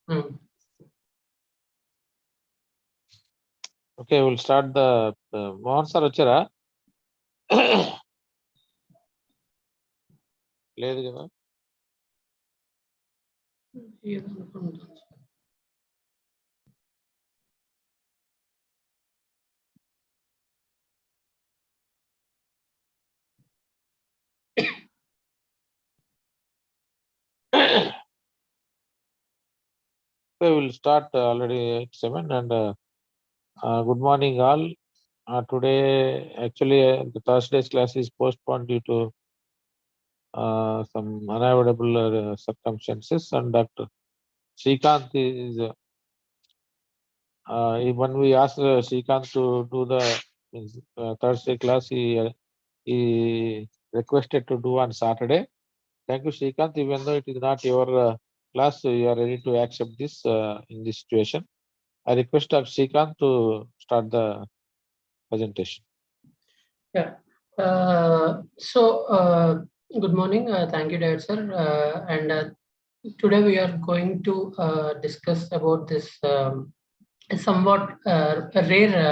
Okay, we'll start the Mohan sir vachara. లేదు కదా. Okay, we'll start already at 7 and good morning all. Today actually the Thursday's class is postponed due to some unavoidable circumstances, and Dr. Srikanth is when we asked Srikanth to do the Thursday class, he requested to do on Saturday. Thank you, Srikanth. Even though it is not your class, you are ready to accept this in this situation. I request Dr. Srikanth to start the presentation. Yeah. Good morning. Thank you, Dad, sir. And today we are going to discuss about this somewhat a rare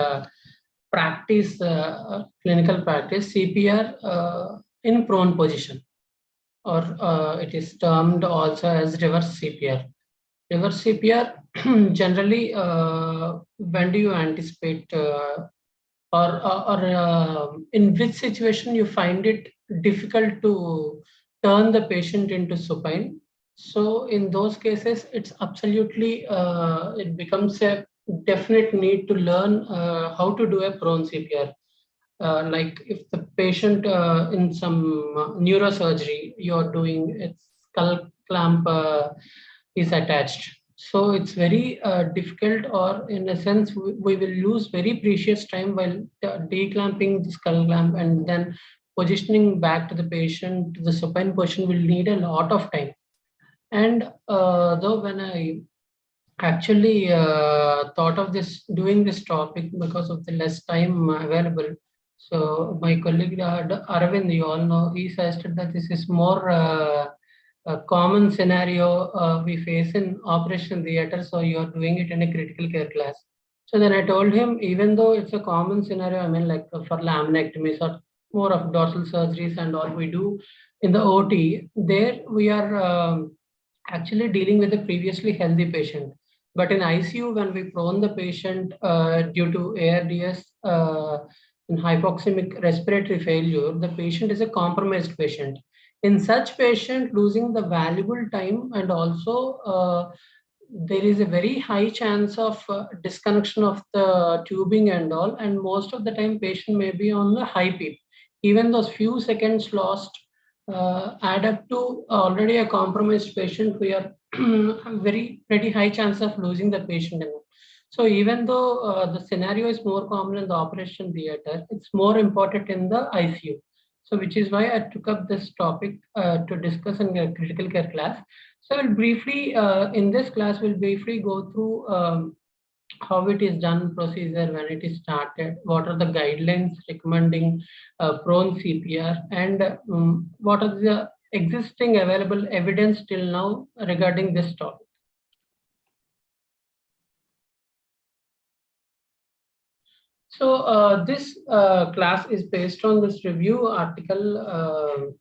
practice, clinical practice, CPR in prone position, or it is termed also as reverse CPR. Reverse CPR, generally, when do you anticipate or in which situation you find it difficult to turn the patient into supine? So in those cases, it's absolutely, it becomes a definite need to learn how to do a prone CPR. Like if the patient in some neurosurgery, you're doing a skull clamp is attached. So it's very difficult, or in a sense, we will lose very precious time while declamping the skull clamp, and then positioning back to the patient to the supine position will need a lot of time. And though when I actually thought of this, doing this topic because of the less time available, so my colleague Aravind, you all know, he suggested that this is more a common scenario we face in operation theater, so you are doing it in a critical care class. So then I told him, even though it's a common scenario, I mean, like for laminectomies or more of dorsal surgeries and all we do in the OT, there we are actually dealing with a previously healthy patient. But in ICU, when we prone the patient due to ARDS and hypoxemic respiratory failure, the patient is a compromised patient. In such patient, losing the valuable time, and also there is a very high chance of disconnection of the tubing and all, and most of the time patient may be on the high PEEP. Even those few seconds lost add up to already a compromised patient. We are pretty high chance of losing the patient. So even though the scenario is more common in the operation theater, it's more important in the ICU. So which is why I took up this topic to discuss in a critical care class. So we'll briefly, in this class, we'll briefly go through how it is done, procedure, when it is started, what are the guidelines recommending prone CPR, and what are the existing available evidence till now regarding this topic. So this class is based on this review article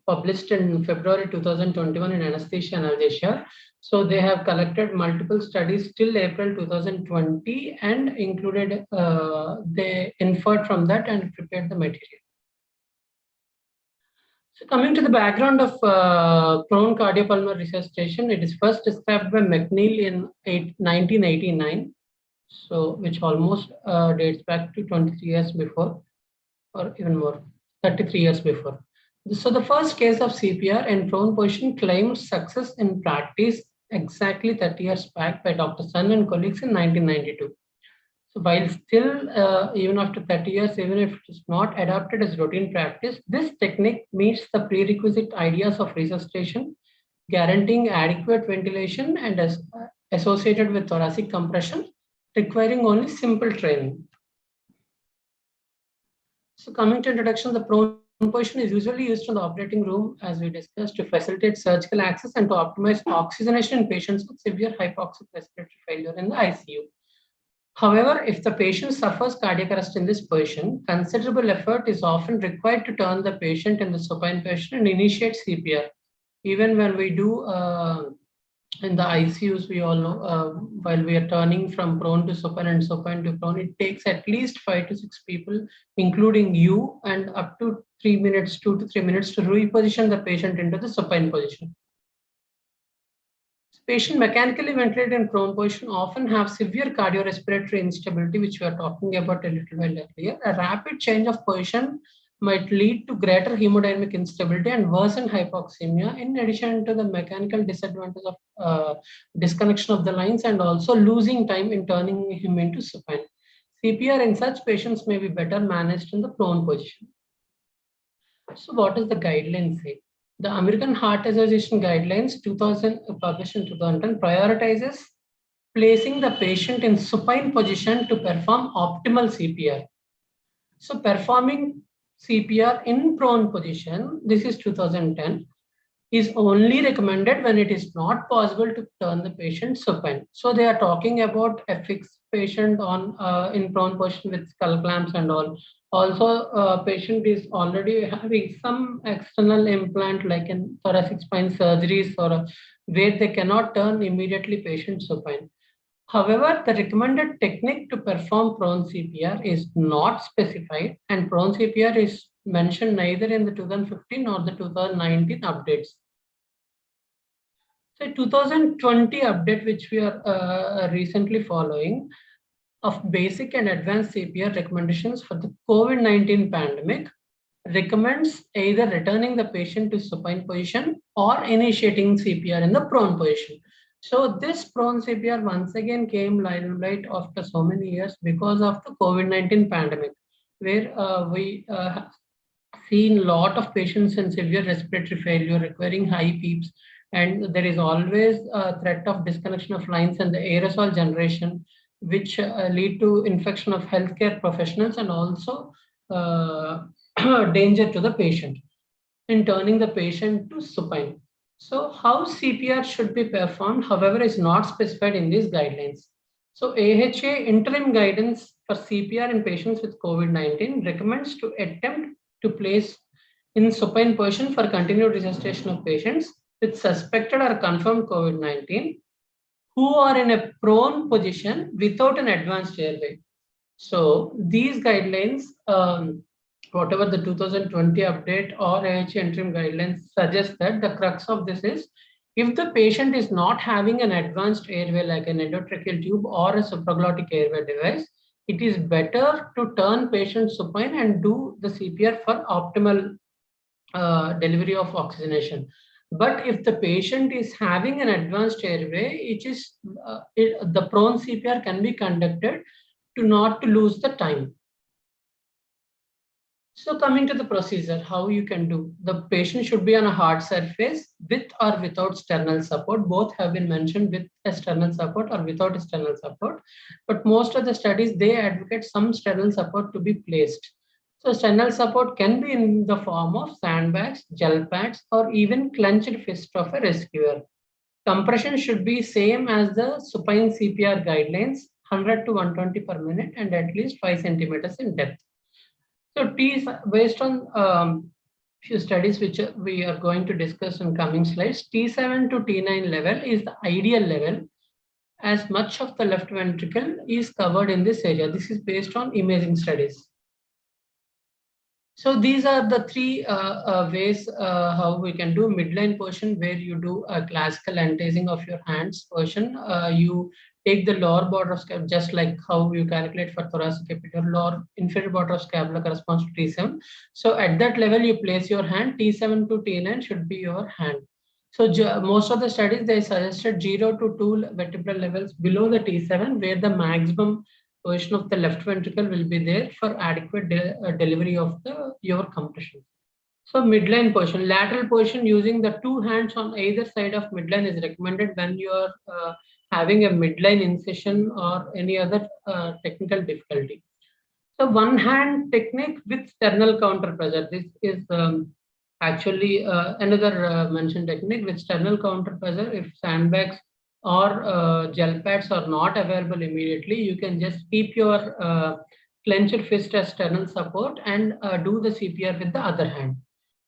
published in February 2021 in Anesthesia and Analgesia. So they have collected multiple studies till April 2020 and included, they inferred from that and prepared the material. So coming to the background of prone cardiopulmonary resuscitation, it is first described by McNeil in 1989. So which almost dates back to 23 years before, or even more, 33 years before. So the first case of CPR in prone position claimed success in practice exactly 30 years back by Dr. Sun and colleagues in 1992. So while still, even after 30 years, even if it is not adopted as routine practice, this technique meets the prerequisite ideas of resuscitation, guaranteeing adequate ventilation and associated with thoracic compression, requiring only simple training. So coming to introduction, the prone position is usually used in the operating room, as we discussed, to facilitate surgical access and to optimize oxygenation in patients with severe hypoxic respiratory failure in the ICU. However, if the patient suffers cardiac arrest in this position, considerable effort is often required to turn the patient in the supine position and initiate CPR. Even when we do in the ICUs, we all know, while we are turning from prone to supine and supine to prone, it takes at least 5 to 6 people, including you, and up to 3 minutes, 2 to 3 minutes to reposition the patient into the supine position. Patient mechanically ventilated in prone position often have severe cardiorespiratory instability, which we are talking about a little while earlier. A rapid change of position might lead to greater hemodynamic instability and worsen hypoxemia, in addition to the mechanical disadvantage of disconnection of the lines and also losing time in turning him into supine. CPR in such patients may be better managed in the prone position. So what does the guidelines say? The American Heart Association guidelines 2000 published in 2010 prioritizes placing the patient in supine position to perform optimal CPR. So performing CPR in prone position, this is 2010, is only recommended when it is not possible to turn the patient supine. So they are talking about a fixed patient on in prone position with skull clamps and all. Also, patient is already having some external implant like in thoracic spine surgeries or where they cannot turn immediately patient supine. However, the recommended technique to perform prone CPR is not specified, and prone CPR is mentioned neither in the 2015 nor the 2019 updates. So 2020 update, which we are recently following, of basic and advanced CPR recommendations for the COVID-19 pandemic, recommends either returning the patient to supine position or initiating CPR in the prone position. So this prone CPR once again came limelight after so many years because of the COVID-19 pandemic, where we have seen a lot of patients in severe respiratory failure requiring high PEEPs, and there is always a threat of disconnection of lines and the aerosol generation, which lead to infection of healthcare professionals and also danger to the patient in turning the patient to supine. So how CPR should be performed, however, is not specified in these guidelines. So AHA interim guidance for CPR in patients with COVID-19 recommends to attempt to place in supine position for continued resuscitation of patients with suspected or confirmed COVID-19 who are in a prone position without an advanced airway. So these guidelines, whatever the 2020 update or AHA interim guidelines suggest that the crux of this is, if the patient is not having an advanced airway like an endotracheal tube or a supraglottic airway device, it is better to turn patient supine and do the CPR for optimal delivery of oxygenation. But if the patient is having an advanced airway, the prone CPR can be conducted to not to lose the time. So coming to the procedure, how you can do. The patient should be on a hard surface with or without sternal support. Both have been mentioned with a sternal support or without a sternal support. But most of the studies, they advocate some sternal support to be placed. So sternal support can be in the form of sandbags, gel pads, or even clenched fist of a rescuer. Compression should be same as the supine CPR guidelines, 100 to 120 per minute and at least 5 centimeters in depth. So based on few studies which we are going to discuss in coming slides, T7 to T9 level is the ideal level as much of the left ventricle is covered in this area. This is based on imaging studies. So these are the three ways how we can do midline portion, where you do a classical antasing of your hands portion. You take the lower border of scapula, just like how you calculate for thoracic epidural. Lower inferior border of scapula corresponds to T7. So at that level, you place your hand. T7 to T9 should be your hand. So most of the studies, they suggested 0 to 2 vertebral levels below the T7, where the maximum position of the left ventricle will be there for adequate delivery of your compression. So midline position, lateral position using the two hands on either side of midline is recommended when you are having a midline incision or any other technical difficulty. So one hand technique with sternal counter pressure. This is actually another mentioned technique with sternal counter pressure. If sandbags or gel pads are not available immediately, you can just keep your clenched fist as sternal support and do the CPR with the other hand.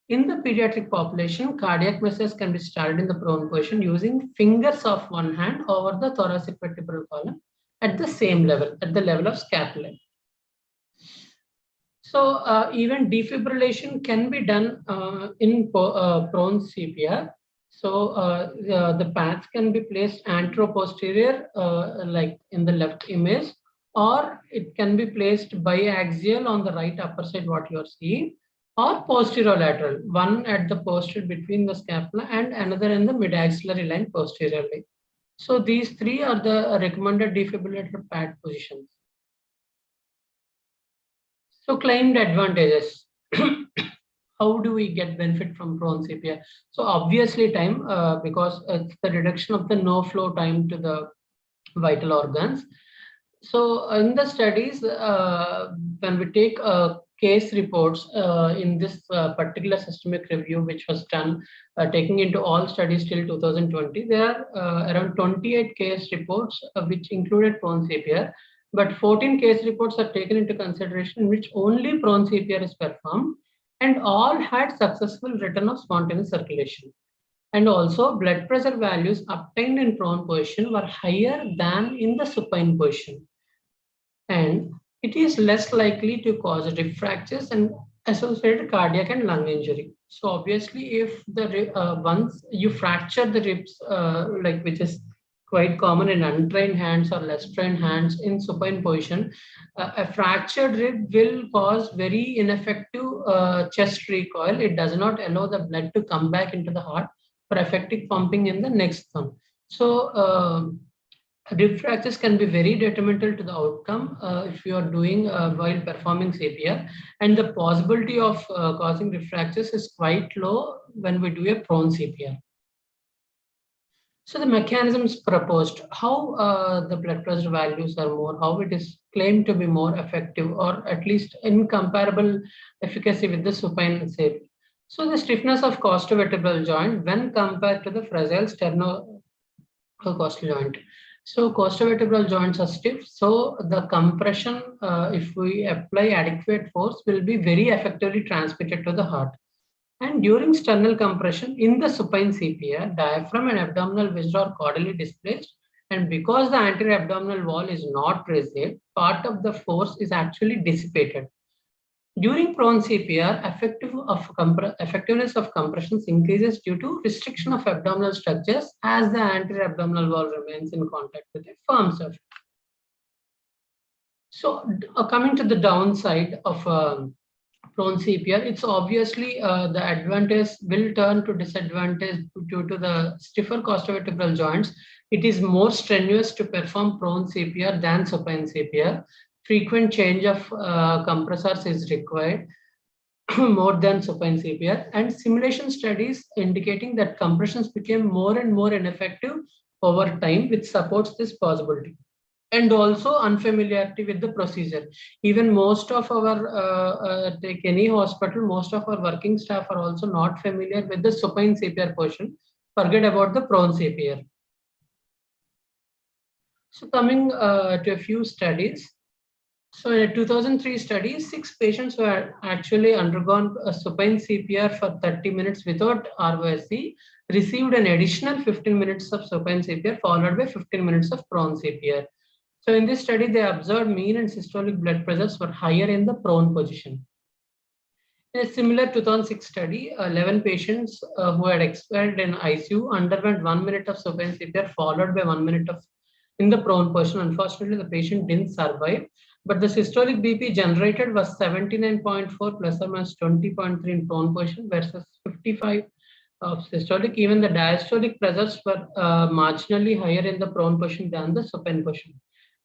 In the pediatric population, cardiac measures can be started in the prone position using fingers of one hand over the thoracic vertebral column at the same level, at the level of scapula. So even defibrillation can be done in prone CPR. So the pads can be placed antero-posterior, like in the left image, or it can be placed biaxial on the right upper side, what you are seeing, or posterolateral, one at the posterior between the scapula and another in the mid-axillary line posteriorly. So these three are the recommended defibrillator pad positions. So claimed advantages. How do we get benefit from prone CPR? So obviously time, because it's the reduction of the no flow time to the vital organs. So in the studies, when we take case reports in this particular systemic review, which was done taking into all studies till 2020, there are around 28 case reports which included prone CPR, but 14 case reports are taken into consideration in which only prone CPR is performed, and all had successful return of spontaneous circulation. And also blood pressure values obtained in prone position were higher than in the supine position. And it is less likely to cause rib fractures and associated cardiac and lung injury. So obviously, if the once you fracture the ribs, like which is quite common in untrained hands or less trained hands in supine position, a fractured rib will cause very ineffective chest recoil. It does not allow the blood to come back into the heart for effective pumping in the next thumb. So rib fractures can be very detrimental to the outcome if you are doing while performing CPR, and the possibility of causing rib fractures is quite low when we do a prone CPR. So the mechanisms proposed, how the blood pressure values are more, how it is claimed to be more effective or at least incomparable efficacy with the supine CPR. So the stiffness of costovertebral joint when compared to the fragile sternocostal joint. So costovertebral joints are stiff, so the compression, if we apply adequate force, will be very effectively transmitted to the heart. And during sternal compression in the supine CPR, diaphragm and abdominal viscera are caudally displaced, and because the anterior abdominal wall is not raised, part of the force is actually dissipated. During prone CPR, effectiveness of compressions increases due to restriction of abdominal structures as the anterior abdominal wall remains in contact with a firm surface. So coming to the downside of prone CPR, it's obviously the advantage will turn to disadvantage due to the stiffer costovertebral joints. It is more strenuous to perform prone CPR than supine CPR. Frequent change of compressors is required more than supine CPR, and simulation studies indicating that compressions became more and more ineffective over time, which supports this possibility. And also unfamiliarity with the procedure. Even most of our, take any hospital, most of our working staff are also not familiar with the supine CPR portion. Forget about the prone CPR. So coming to a few studies. So in a 2003 study, 6 patients were actually undergone a supine CPR for 30 minutes without ROSC, received an additional 15 minutes of supine CPR followed by 15 minutes of prone CPR. So in this study, they observed mean and systolic blood pressures were higher in the prone position. In a similar 2006 study, 11 patients who had expired in ICU underwent 1 minute of supine CPR followed by 1 minute of in the prone position. Unfortunately, the patient didn't survive, but the systolic BP generated was 79.4 plus or minus 20.3 in prone position versus 55 of systolic. Even the diastolic pressures were marginally higher in the prone position than the supine position.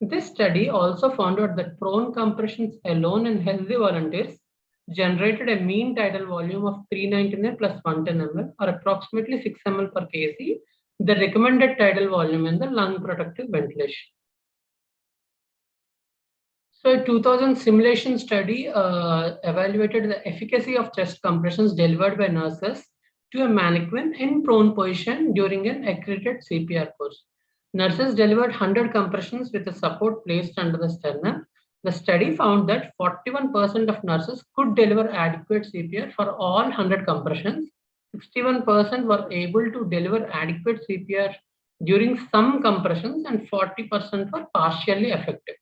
This study also found out that prone compressions alone in healthy volunteers generated a mean tidal volume of 399 plus 110 ml or approximately 6 ml per kg, the recommended tidal volume in the lung protective ventilation. So a 2000 simulation study evaluated the efficacy of chest compressions delivered by nurses to a mannequin in prone position during an accredited CPR course. Nurses delivered 100 compressions with a support placed under the sternum. The study found that 41% of nurses could deliver adequate CPR for all 100 compressions. 61% were able to deliver adequate CPR during some compressions, and 40% were partially effective.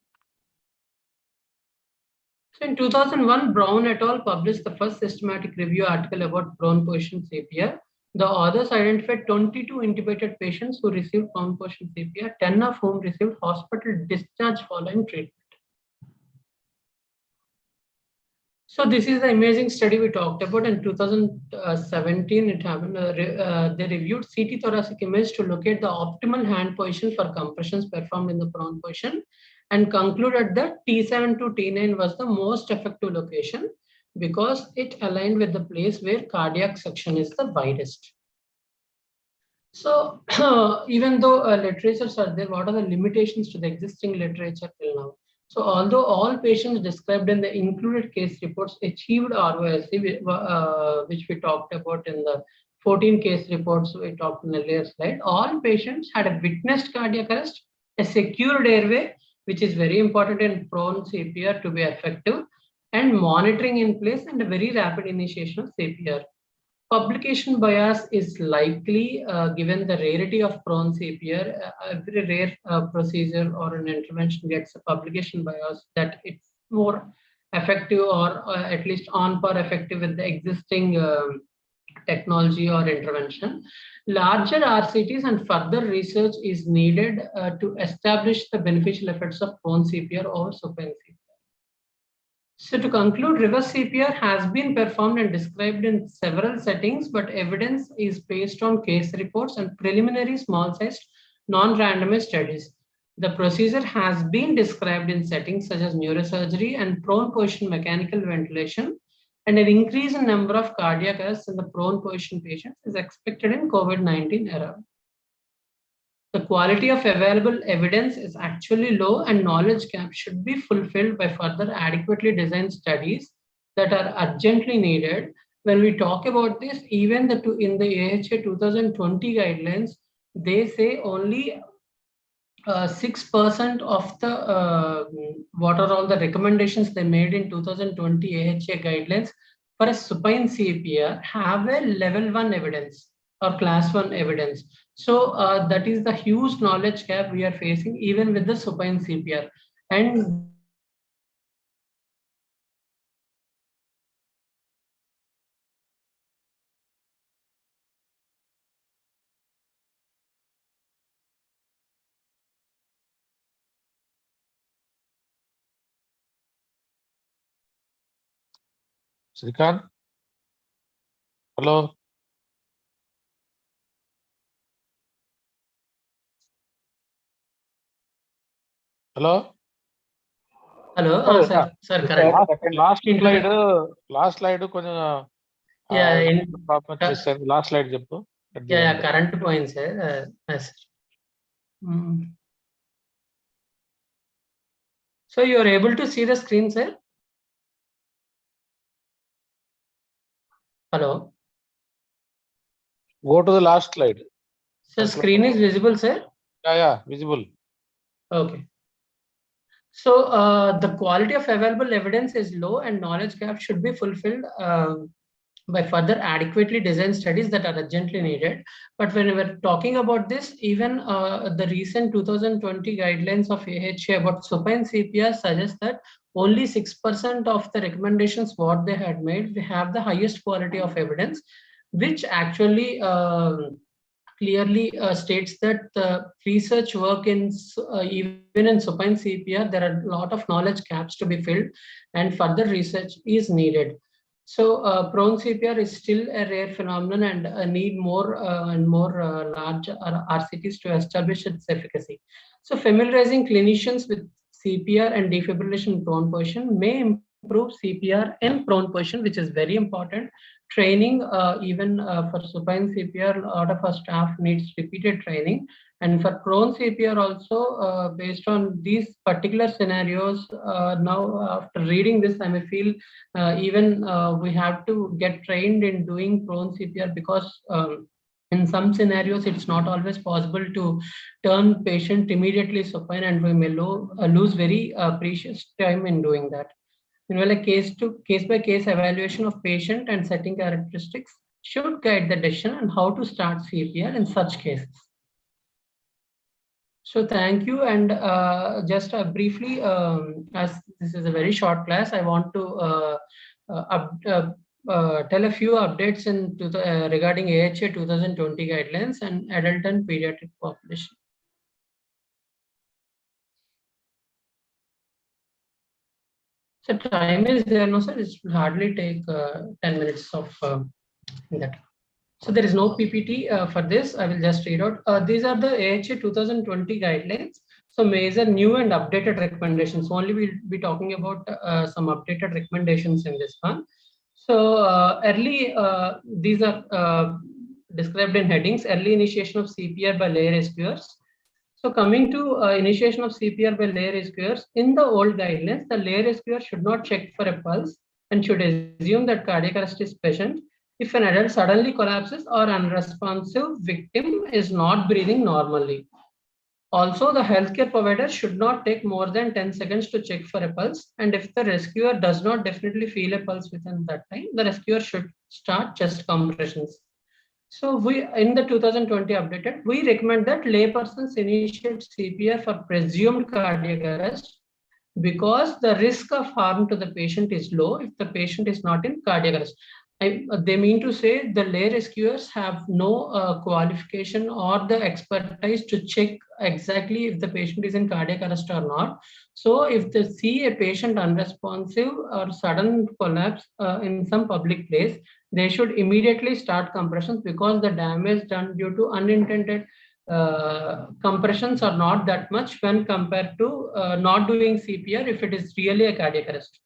So in 2001, Brown et al. Published the first systematic review article about prone position CPR. The authors identified 22 intubated patients who received prone position CPR, 10 of whom received hospital discharge following treatment. So this is the imaging study we talked about in 2017. It happened. They reviewed CT thoracic image to locate the optimal hand position for compressions performed in the prone position, and concluded that T7 to T9 was the most effective location because it aligned with the place where cardiac suction is the widest. So even though literatures are there, what are the limitations to the existing literature till now? So although all patients described in the included case reports achieved ROSC, which we talked about in the 14 case reports we talked in the earlier slide, all patients had a witnessed cardiac arrest, a secured airway, which is very important in prone CPR to be effective, and monitoring in place, and a very rapid initiation of CPR. Publication bias is likely given the rarity of prone CPR. Every rare procedure or an intervention gets a publication bias that it's more effective, or at least on par effective with the existing technology or intervention. Larger RCTs and further research is needed to establish the beneficial effects of prone CPR over supine CPR. So to conclude, reverse CPR has been performed and described in several settings, but evidence is based on case reports and preliminary small-sized non-randomized studies. The procedure has been described in settings such as neurosurgery and prone position mechanical ventilation, and an increase in number of cardiac arrests in the prone position patients is expected in COVID-19 era. The quality of available evidence is actually low, and knowledge gap should be fulfilled by further adequately designed studies that are urgently needed. When we talk about this, even in the AHA 2020 guidelines, they say only 6% of the what are all the recommendations they made in 2020 AHA guidelines for a supine CPR have a level 1 evidence or class 1 evidence. So that is the huge knowledge gap we are facing even with the supine CPR. And Srikant? Hello? Hello? hello, sir, correct. Last slide కొంచెం last slide చెప్పు. Current points. Yes. So you are able to see the screen, sir? Hello? Go to the last slide. So screen is visible, sir? Yeah, visible. Okay. So the quality of available evidence is low, and knowledge gap should be fulfilled by further adequately designed studies that are urgently needed. But when we're talking about this, even the recent 2020 guidelines of AHA about supine CPR suggest that only 6% of the recommendations what they had made, they have the highest quality of evidence, which actually clearly states that the research work in even in supine CPR, there are a lot of knowledge gaps to be filled, and further research is needed. So prone CPR is still a rare phenomenon, and need more and more large RCTs to establish its efficacy. So familiarizing clinicians with CPR and defibrillation in prone position may improve CPR in prone position, which is very important. Training, even for supine CPR, a lot of our staff needs repeated training And for prone CPR also, based on these particular scenarios, now after reading this, I may feel even we have to get trained in doing prone CPR, because in some scenarios it's not always possible to turn patient immediately supine, and we may lose very precious time in doing that. Meanwhile, a case-by-case evaluation of patient and setting characteristics should guide the decision on how to start CPR in such cases. So thank you, and just briefly, as this is a very short class, I want to tell a few updates regarding AHA 2020 guidelines and adult and pediatric population. So time is there, no sir? It will hardly take 10 minutes of that. So there is no PPT for this. I will just read out. These are the AHA 2020 guidelines. So major new and updated recommendations. Only we'll be talking about some updated recommendations in this one. So these are described in headings: early initiation of CPR by lay rescuers. So coming to initiation of CPR by lay rescuers, in the old guidelines, the lay rescuer should not check for a pulse and should assume that cardiac arrest is present if an adult suddenly collapses or unresponsive victim is not breathing normally. Also, the healthcare provider should not take more than 10 seconds to check for a pulse, and if the rescuer does not definitely feel a pulse within that time, the rescuer should start chest compressions. So we, in the 2020 updated, we recommend that laypersons initiate CPR for presumed cardiac arrest, because the risk of harm to the patient is low if the patient is not in cardiac arrest. They mean to say the lay rescuers have no qualification or the expertise to check exactly if the patient is in cardiac arrest or not. So if they see a patient unresponsive or sudden collapse in some public place, they should immediately start compressions, because the damage done due to unintended compressions are not that much when compared to not doing CPR if it is really a cardiac arrest.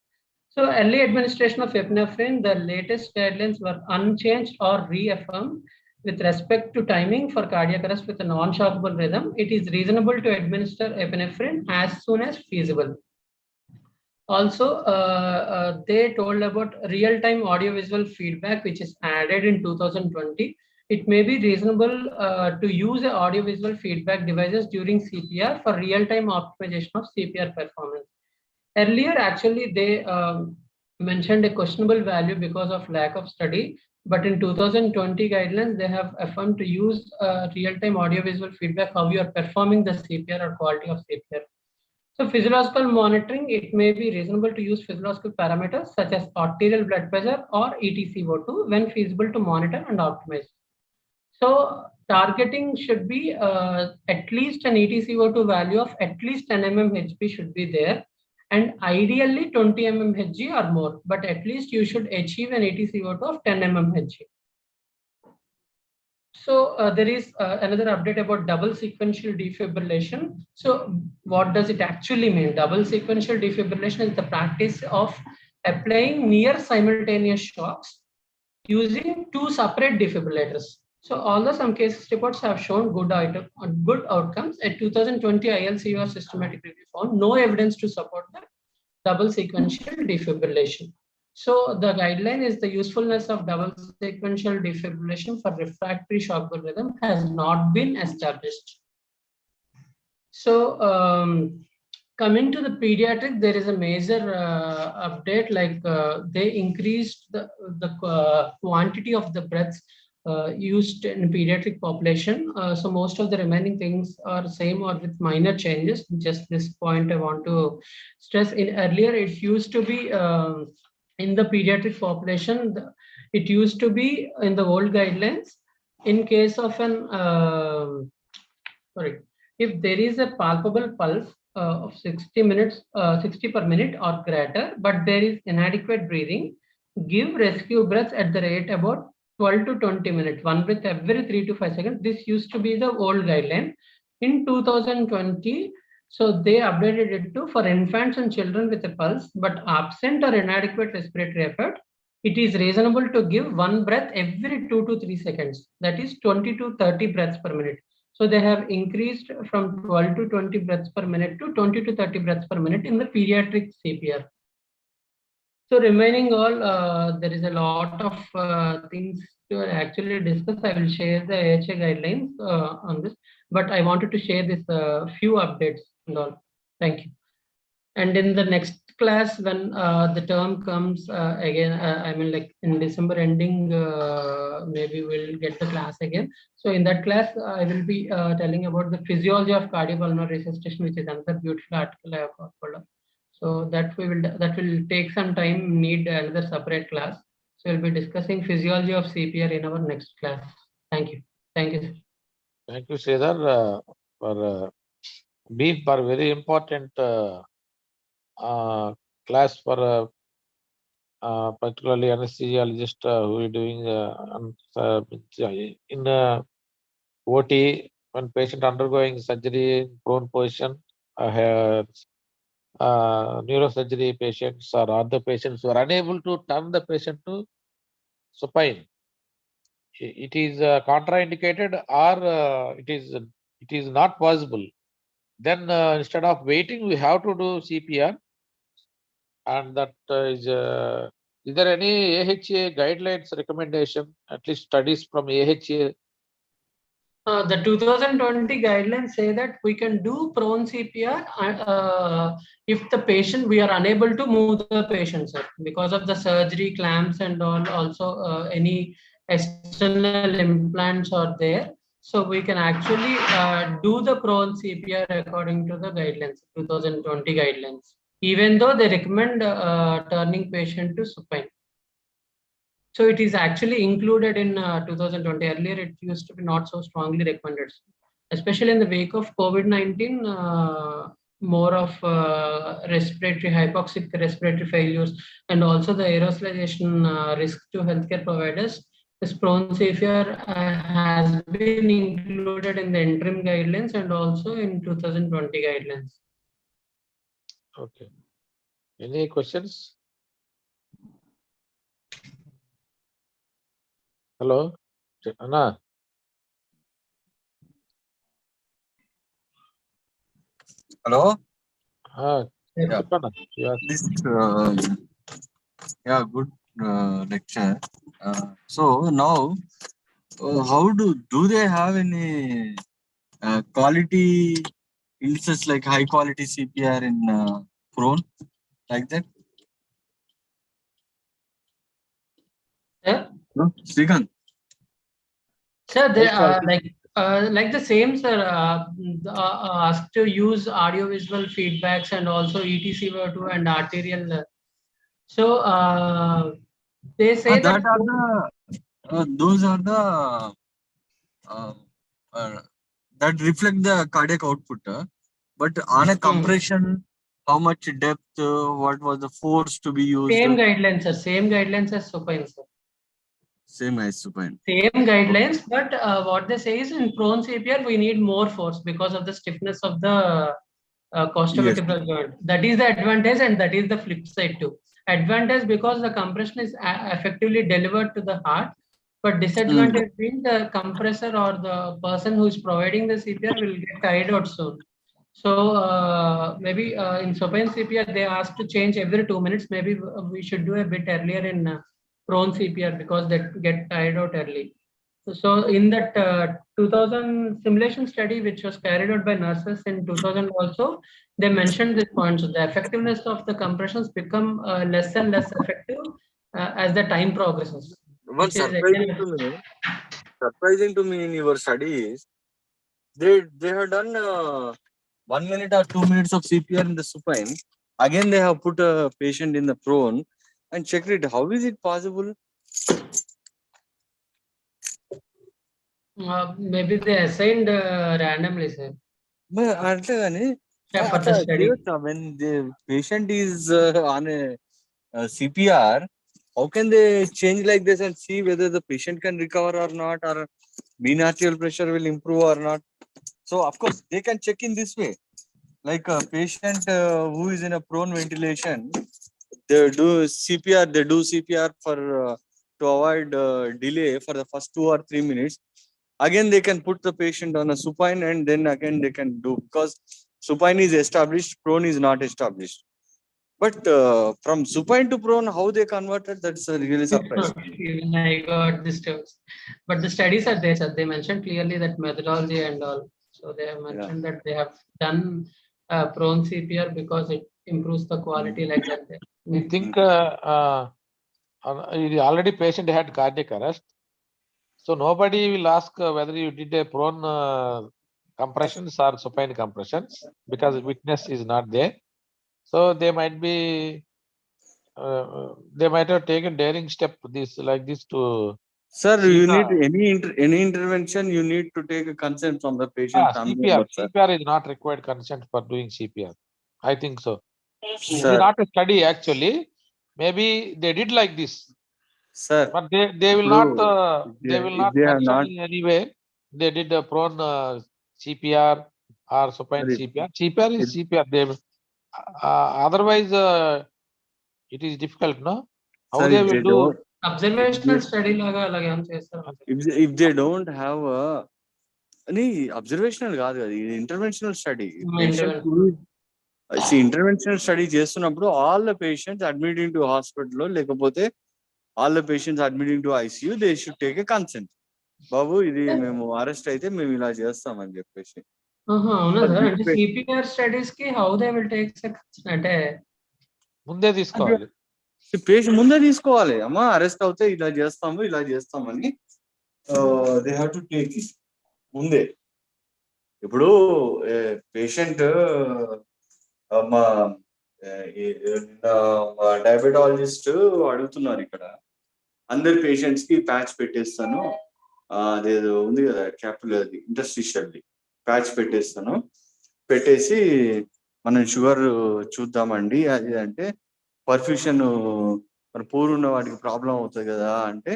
So early administration of epinephrine, the latest guidelines were unchanged or reaffirmed with respect to timing for cardiac arrest with a non-shockable rhythm. It is reasonable to administer epinephrine as soon as feasible. Also, they told about real-time audiovisual feedback, which is added in 2020. It may be reasonable to use audiovisual feedback devices during CPR for real-time optimization of CPR performance. Earlier, actually, they mentioned a questionable value because of lack of study, but in 2020 guidelines, they have affirmed to use real-time audiovisual feedback, how you are performing the CPR or quality of CPR. So physiological monitoring, it may be reasonable to use physiological parameters such as arterial blood pressure or ETCO2 when feasible to monitor and optimize. So targeting should be at least an ETCO2 value of at least 10 mmHg should be there, and ideally 20 mmHg or more, but at least you should achieve an ETCO2 of 10 mmHg. So there is another update about double sequential defibrillation. So what does it actually mean? Double sequential defibrillation is the practice of applying near simultaneous shocks using two separate defibrillators. So although some case reports have shown good outcomes, a 2020 ILCR systematic review found no evidence to support the double sequential defibrillation. So the guideline is the usefulness of double sequential defibrillation for refractory shockable rhythm has not been established. So coming to the pediatric, there is a major update, like they increased the quantity of the breaths used in pediatric population. So most of the remaining things are same or with minor changes. Just this point I want to stress. In earlier, it used to be in the pediatric population, it used to be in the old guidelines. In case of an if there is a palpable pulse of 60 per minute or greater, but there is inadequate breathing, give rescue breaths at the rate about 12 to 20 minutes, one breath every 3 to 5 seconds. This used to be the old guideline. In 2020, so they updated it to for infants and children with a pulse, but absent or inadequate respiratory effort, it is reasonable to give one breath every 2 to 3 seconds. That is 20 to 30 breaths per minute. So they have increased from 12 to 20 breaths per minute to 20 to 30 breaths per minute in the pediatric CPR. So remaining all, there is a lot of things to actually discuss. I will share the AHA guidelines on this, but I wanted to share this few updates and all. Thank you. And in the next class, when the term comes again, I mean like in December ending, maybe we'll get the class again. So in that class, I will be telling about the physiology of cardiopulmonary resuscitation, which is another beautiful article I have followed. So that will take some time, need another separate class. So we'll be discussing physiology of CPR in our next class. Thank you. Thank you. Thank you, Sridhar, for being for very important class for particularly anesthesiologist who are doing in OT when patient undergoing surgery in prone position, neurosurgery patients or other patients who are unable to turn the patient to supine. It is contraindicated or it is not possible. Then instead of waiting, we have to do CPR, and that is there any AHA guidelines recommendation, at least studies from AHA? The 2020 guidelines say that we can do prone CPR if the patient, we are unable to move the patient, sir, because of the surgery, clamps and all, also any external implants are there. So we can actually do the prone CPR according to the guidelines, 2020 guidelines, even though they recommend turning patient to supine. So it is actually included in 2020. Earlier, it used to be not so strongly recommended, especially in the wake of COVID-19. More of respiratory, hypoxic respiratory failures, and also the aerosolization risk to healthcare providers. This prone CPR has been included in the interim guidelines and also in 2020 guidelines. Okay. Any questions? Hello, Anna. Hello. Yeah. This yeah, good lecture. So now, how do they have any quality instances like high quality CPR in prone like that? Yeah. No, Srikanth. Sir, they like the same, sir. Asked to use audio-visual feedbacks and also ETCO2 and arterial. So they say that are the those are the that reflect the cardiac output. But on a compression, how much depth? What was the force to be used? Same guidelines, sir. Same guidelines as supine, sir. Same as supine. Same guidelines, but what they say is in prone CPR we need more force because of the stiffness of the costovertebral joint. That is the advantage, and that is the flip side too. Advantage because the compression is effectively delivered to the heart, but disadvantage being the compressor or the person who is providing the CPR will get tired out soon. So maybe in supine CPR they ask to change every 2 minutes. Maybe we should do a bit earlier in prone CPR because they get tired out early. So in that 2000 simulation study, which was carried out by nurses in 2000 also, they mentioned this point. So the effectiveness of the compressions become less and less effective as the time progresses. What's surprising to me in your studies, they have done 1 minute or 2 minutes of CPR in the supine. Again, they have put a patient in the prone and checked it. How is it possible? Maybe they assigned randomly, sir. But For the study. when the patient is on a CPR, how can they change like this and see whether the patient can recover or not, or mean arterial pressure will improve or not? So of course they can check in this way. Like a patient who is in a prone ventilation, they do CPR for to avoid delay for the first 2 or 3 minutes. again they can put the patient on a supine and then again they can do, because supine is established, prone is not established. But from supine to prone, how they converted, that's really surprising. Even I got this terms. But the studies are there, sir. They mentioned clearly that methodology and all. So they have mentioned that they have done prone CPR because it improves the quality like that. We think already patient had cardiac arrest. So nobody will ask whether you did a prone compressions or supine compressions, because witness is not there. So they might be, they might have taken daring step like this to. Sir, See you the- need any intervention, you need to take a consent from the patient family CPR. member, sir. CPR is not required consent for doing CPR. I think so. It is Sir, not a study actually. Maybe they did like this, sir, but they will not. They will if not they have mention not, in any way they did a prone CPR or supine Sir, CPR. CPR is if- CPR. They otherwise it is difficult, no? How sir, they if will they do? don't, Observational study laga అలాగే ఏం చేస్తారు? if they don't have a any observational కాదు కదా, ఇది interventional study. Interventional study చేస్తున్నప్పుడు all the patients admitting to hospital లేకపోతే all the patients admitting to ICU, they should take a consent. బాబు ఇది మేము అరెస్ట్ అయితే మేము ఇలా చేస్తామని చెప్పేసి. అవునా సార్? అంటే సిపిఆర్ స్టడీస్ కి హౌ దే విల్ టేక్ అంటే ముందే తీసుకోవాలి. పేషెంట్ ముందే తీసుకోవాలి, అమ్మా అరెస్ట్ అవుతే ఇలా చేస్తామని they have to take it ముందే. ఇప్పుడు పేషెంట్ మా డయాబెటాలజిస్ట్ అడుగుతున్నారు ఇక్కడ, అందరి పేషెంట్స్ కి ప్యాచ్ పెట్టేస్తాను, అదేదో ఉంది కదా క్యాపిలర్ ఇంటర్స్టిషియల్ ప్యాచ్ పెట్టేసి మనం షుగర్ చూద్దామండి అది అంటే, పర్ఫ్యూషన్ మన పూర్ ఉన్న వాటికి ప్రాబ్లం అవుతుంది కదా అంటే,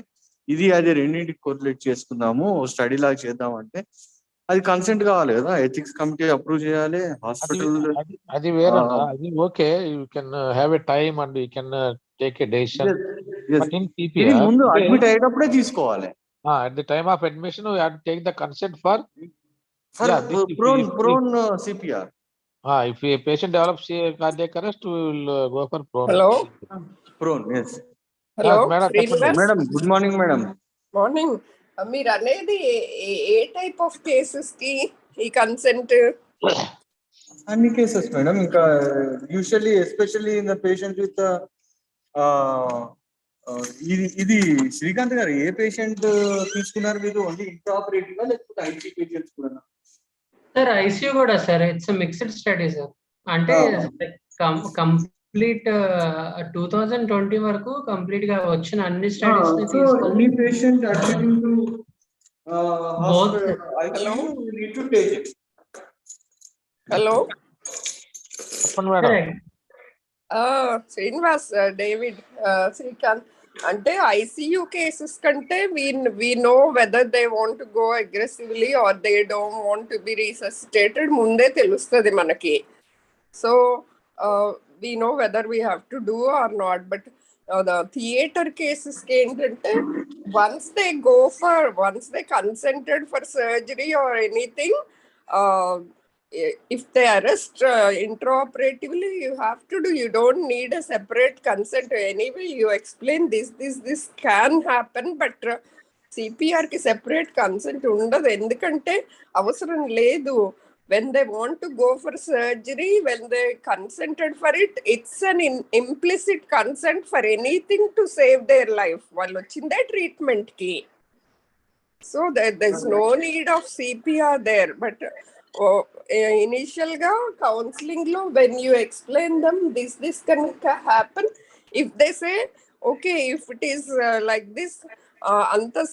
ఇది అది రెండింటికి కోరిలేట్ చేసుకుందాము స్టడీ లాగా చేద్దాం అంటే, అది కన్సెంట్ కావాలి కదా, ఎథిక్స్ కమిటీ అప్రూవ్ చేయాలి, హాస్పిటల్. అది వేరన్నా, అది okay, you can have a time and you can take a decision. But in ఇది సిపిఆర్ ముందు అడ్మిట్ అయ్యేటప్పుడే తీసుకోవాలి. at the time of admission we have to take the consent for prone CPR. If a patient develops a cardiac arrest, we will go for prone. Hello. Prone, yes. Hello. Madam, good morning, madam. Morning. మీరు అనేది ఏ type of cases కి ఈ consent? అన్ని cases madam, ఇంకా usually especially in the patient with ఇది శ్రీకాంత్ గారు ఏ patient తీసుకున్నారు మీరు? ఓన్లీ ఇంట్రాపరేటివ్ లేకపోతే ఐసీ పేషెంట్స్ కూడా? సార్ ఐసీయూ కూడా sir, it's mixed study sir. అంటే కంప్లీట్ 2020 వరకు కంప్లీట్ గా వచ్చిన అన్ని స్టడీస్ ని తీసుకొని patient admitting to Hello. you need to take it. Hello చెప్పండి మేడం. శ్రీనివాస్, డేవిడ్, శ్రీకాంత్, అంటే ఐసీయూ కేసెస్ కంటే we know whether they want to go aggressively or they don't want to be resuscitated ముందే తెలుస్తుంది మనకి. So we know whether we have to do or not. But the theater cases ఏంటంటే once they consented for surgery or anything, if they arrest intraoperatively, you don't need a separate consent. Anyway, you explain this can happen, but CPR ki separate consent undadu endukante avasaram ledu. When they want to go for surgery, when they consented for it, it's an implicit consent for anything to save their life. Vallu ochinde treatment ki. So there's no need of CPR there. But initial ga counseling lo, when you explain them this can happen, if they say okay, if it is like this, anta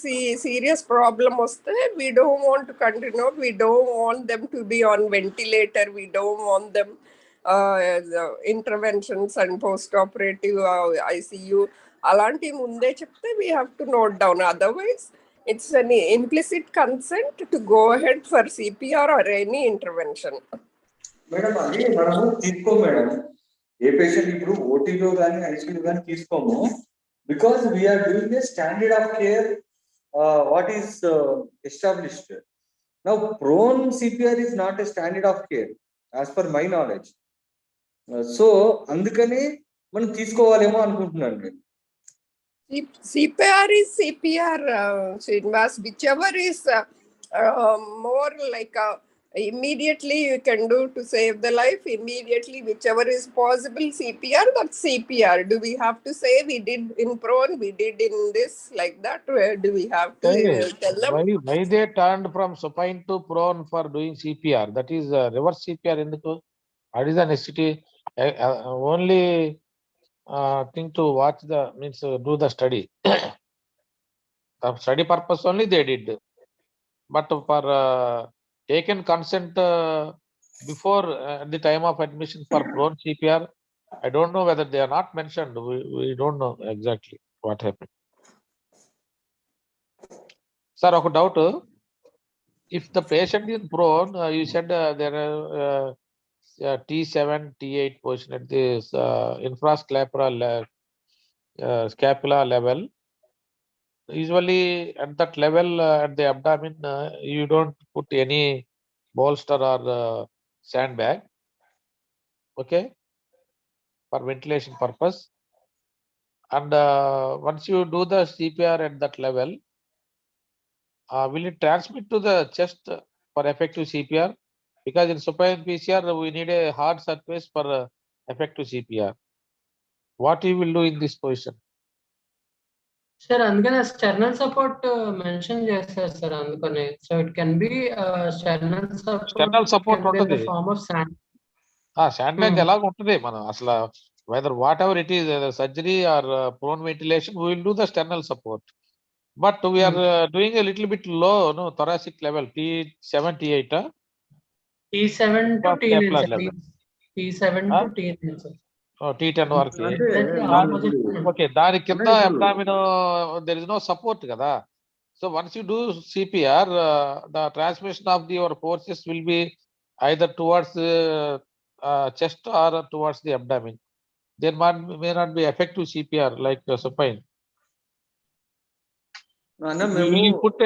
serious problem vaste, we don't want to continue, we don't want them to be on ventilator, we don't want them interventions and post operative ICU alanti munde chepte we have to note down. Otherwise it's an implicit consent to go ahead for CPR or any intervention. Madam అది మనము తీసుకో madam, ఏ patient ఇప్పుడు ఓటీలో కానీ ఐసీయూలో కానీ తీసుకోము, because we are doing a standard of care what is established. Now, prone CPR is not a standard of care, as per my knowledge. So, అందుకనే మనం తీసుకోవాలేమో అనుకుంటున్నాను నేను. CPR is CPR, Srinivas, whichever is more like immediately you can do to save the life, immediately whichever is possible CPR, that's CPR. Do we have to say we did in prone, we did in this, like that? Where do we have to tell them? Why they turned from supine to prone for doing CPR? That is reverse CPR. What is the necessity? Only thing to watch means do the study. The study purpose only they did. But for taken consent before at the time of admission for prone CPR, I don't know whether they are not mentioned. We don't know exactly what happened. Sir, ఒక doubt. If the patient is prone, you said there are T7, T8 position at this infrascapula level. Usually at that level, at the abdomen, you don't put any bolster or sandbag, okay, for ventilation purpose. And once you do the CPR at that level, will it transmit to the chest for effective CPR? Because in supine PCR, we need a hard surface for effective CPR. What you will do in this position? Sir, అందుకనే sternal support mention చేస్తారు sir అందుకనే. So it can be sternal support can be in the form of sand. Sandbag ఎలాగ ఉంటుంది మనం అసలు whether whatever it is, surgery or prone ventilation, we will do the sternal support. But we are doing a little bit low, no, thoracic level, T7, T8. T7 to T9, T7 to T9, sir. T10 వరకు. Okay, దాని కింద abdomen there is no support కదా. So once you do CPR, the transmission of your forces will be either towards chest or towards the abdomen. There may not be effective CPR like supine. Will you put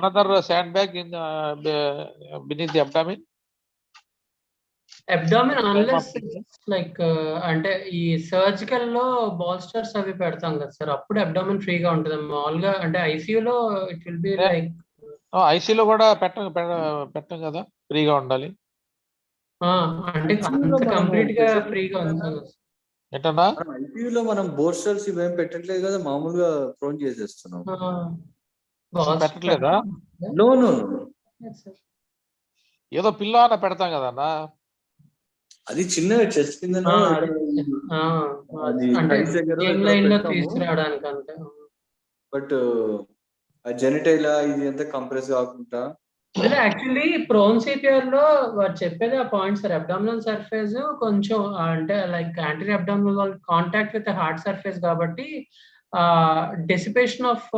another sandbag in beneath the abdomen? Abdomen unless it's like అంటే ఈ surgical లో బాల్స్టర్స్ అవి పెడతాం కదా sir, అప్పుడు abdomen ఫ్రీగా ఉంటుంది. మామూలుగా అంటే ఐసీయూ లో ఇట్ విల్ బి లైక్ ఐసీయూలో కూడా పెట్టం కదా, ఫ్రీగా ఉండాలి. అంటే అంత కంప్లీట్ గా ఫ్రీగా ఉంది. ఏంటన్నా ఐసీయూలో మనం బోర్స్టర్స్ ఇవేం పెట్టట్లేదు కదా, మామూలుగా ప్రోన్ చేసేస్తున్నాం. పెట్టట్లేదా? నో నో ఏదో పిల్లో అన్న పెడతాం కదన్నా, అది చిన్న చెస్ట్ కింద తీసుకురావడానికి అంతే. బట్ ఆ జెనిటైలా ఇది అంతా కంప్రెస్ కాకుండా యాక్చువల్లీ ప్రోన్ సిపిఆర్ లో చెప్పేది ఆ పాయింట్ సార్, అబ్డామినల్ సర్ఫేస్ కొంచెం అంటే like anti abdominal contact with hard surface కాబట్టి dissipation of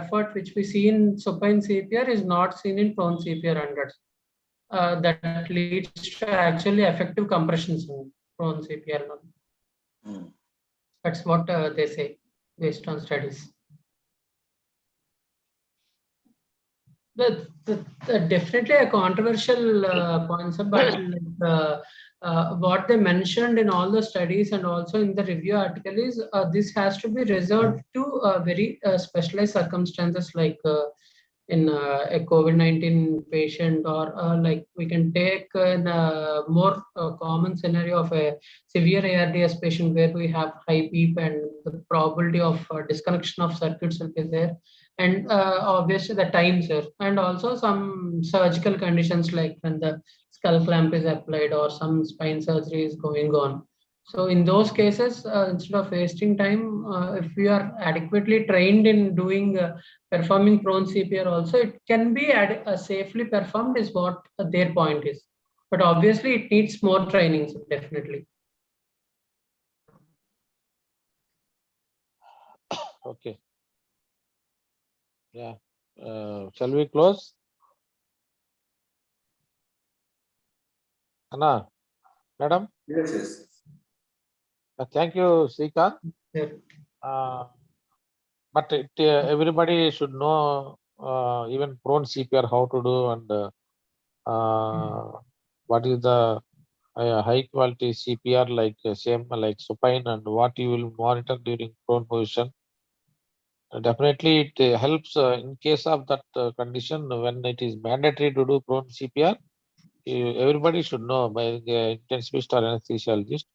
effort which we see in supine CPR is not seen in prone CPR, and that leads to actually effective compressions in prone CPR. That's what they say based on studies. Definitely a controversial point, but what they mentioned in all the studies and also in the review article is this has to be reserved to very specialized circumstances, like in a COVID-19 patient, or like we can take in a more common scenario of a severe ARDS patient where we have high PEEP and the probability of disconnection of circuits will be there. And obviously the time, sir, and also some surgical conditions like when the skull clamp is applied or some spine surgery is going on. So in those cases, instead of wasting time, if we are adequately trained in doing performing prone CPR also, it can be safely performed is what their point is. But obviously it needs more training, so definitely. Okay. Yeah. Shall we close? Anna, madam? Yes, yes. Thank you, Srikanth. Yeah. But everybody should know even prone CPR how to do, and what is the high quality CPR like same like supine, and what you will monitor during prone position. Definitely it helps in case of that condition when it is mandatory to do prone CPR. Everybody should know by the intensivist or anesthesiologist.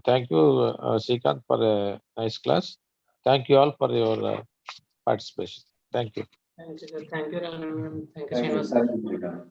Thank you, Srikanth, for a nice class. Thank you all for your participation. Thank you. Thank you, sir. Thank you, Ram. Thank you, Thank you. Srinivas. Thank you, Srikanth.